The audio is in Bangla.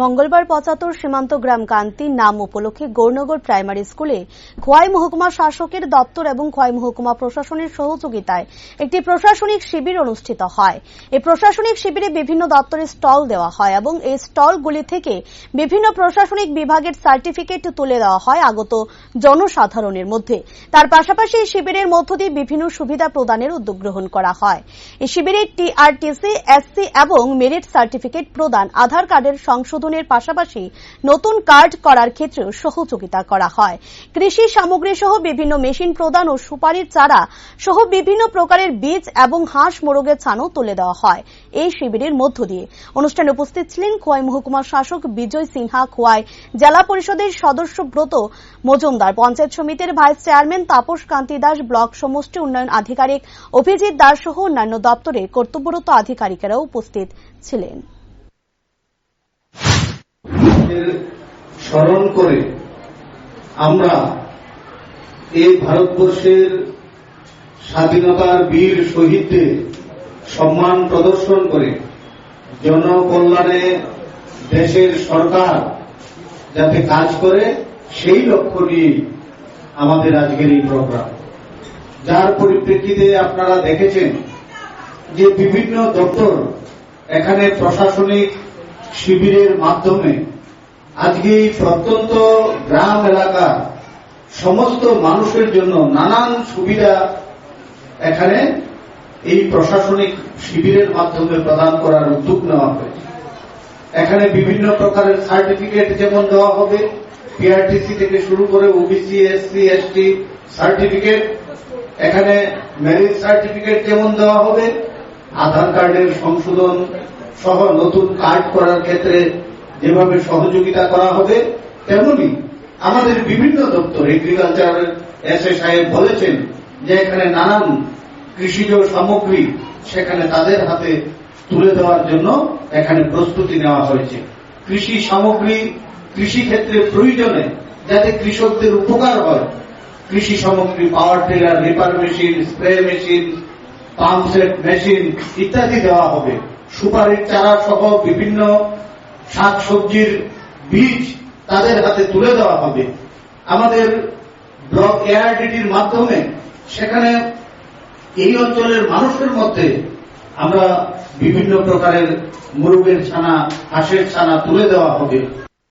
মঙ্গলবার ৭৫ সীমান্ত গ্রাম কান্তি নাম উপলক্ষে গৌরনগর প্রাইমারি স্কুলে খোয়াই মহকুমা শাসকের দপ্তর এবং খোয়াই মহকুমা প্রশাসনের সহযোগিতায় একটি প্রশাসনিক শিবির অনুষ্ঠিত হয়। এই প্রশাসনিক শিবিরে বিভিন্ন দপ্তরের স্টল দেওয়া হয় এবং এই স্টলগুলি থেকে বিভিন্ন প্রশাসনিক বিভাগের সার্টিফিকেট তুলে দেওয়া হয় আগত জনসাধারণের মধ্যে। তার পাশাপাশি এই শিবিরের মধ্য দিয়ে বিভিন্ন সুবিধা প্রদানের উদ্যোগ গ্রহণ করা হয়। এই শিবিরে টিআরটিসি, এসসি এবং মেরিট সার্টিফিকেট প্রদান, আধার কার্ডের সংশোধনের পাশাপাশি নতুন কার্ড করার ক্ষেত্রেও সহযোগিতা করা হয়। কৃষি সামগ্রী সহ বিভিন্ন মেশিন প্রদান ও সুপারির চারা সহ বিভিন্ন প্রকারের বীজ এবং হাঁস মোরগের ছানও তুলে দেওয়া হয় এই শিবিরের মধ্য দিয়ে। অনুষ্ঠানে উপস্থিত ছিলেন খোয়াই মহকুমা শাসক বিজয় সিনহা, খোয়াই জেলা পরিষদের সদস্য ব্রত মজুমদার, পঞ্চায়েত সমিতির ভাইস চেয়ারম্যান তাপস কান্তি দাস, ব্লক সমষ্টি উন্নয়ন আধিকারিক অভিজিৎ দাস সহ অন্যান্য দপ্তরে কর্তব্যরত আধিকারিকেরাও উপস্থিত ছিলেন। স্মরণ করে আমরা এই ভারতবর্ষের স্বাধীনতার বীর শহীদদের সম্মান প্রদর্শন করে জনকল্যাণে দেশের সরকার যাতে কাজ করে সেই লক্ষ্য নিয়ে আমাদের আজকের এই প্রোগ্রাম, যার পরিপ্রেক্ষিতে আপনারা দেখেছেন যে বিভিন্ন দপ্তর এখানে প্রশাসনিক শিবিরের মাধ্যমে আজকে এই প্রত্যন্ত গ্রাম এলাকার সমস্ত মানুষের জন্য নানান সুবিধা এখানে এই প্রশাসনিক শিবিরের মাধ্যমে প্রদান করার উদ্যোগ নেওয়া হয়েছে। এখানে বিভিন্ন প্রকারের সার্টিফিকেট যেমন দেওয়া হবে, পিআরটিসি থেকে শুরু করে ওবিসি, এসসি, এসটি সার্টিফিকেট, এখানে মেরিট সার্টিফিকেট যেমন দেওয়া হবে, আধার কার্ডের সংশোধন সহ নতুন কার্ড করার ক্ষেত্রে যেভাবে সহযোগিতা করা হবে, তেমনি আমাদের বিভিন্ন দপ্তর, এগ্রিকালচার এসএ সাহেব বলেছেন যে এখানে নানান কৃষিজ সামগ্রী সেখানে তাদের হাতে তুলে দেওয়ার জন্য এখানে প্রস্তুতি নেওয়া হয়েছে। কৃষি সামগ্রী কৃষি ক্ষেত্রে প্রয়োজনে যাতে কৃষকদের উপকার হয়, কৃষি সামগ্রী, power tiller, reaper machine, spray machine, pump set machine ইত্যাদি দেওয়া হবে। সুপারির চারা সহ বিভিন্ন শাকসবজির বীজ তাদের হাতে তুলে দেওয়া হবে। আমাদের ব্লক এআরডিটির মাধ্যমে সেখানে এই অঞ্চলের মানুষের মধ্যে আমরা বিভিন্ন প্রকারের মুরগের ছানা, হাঁসের ছানা তুলে দেওয়া হবে।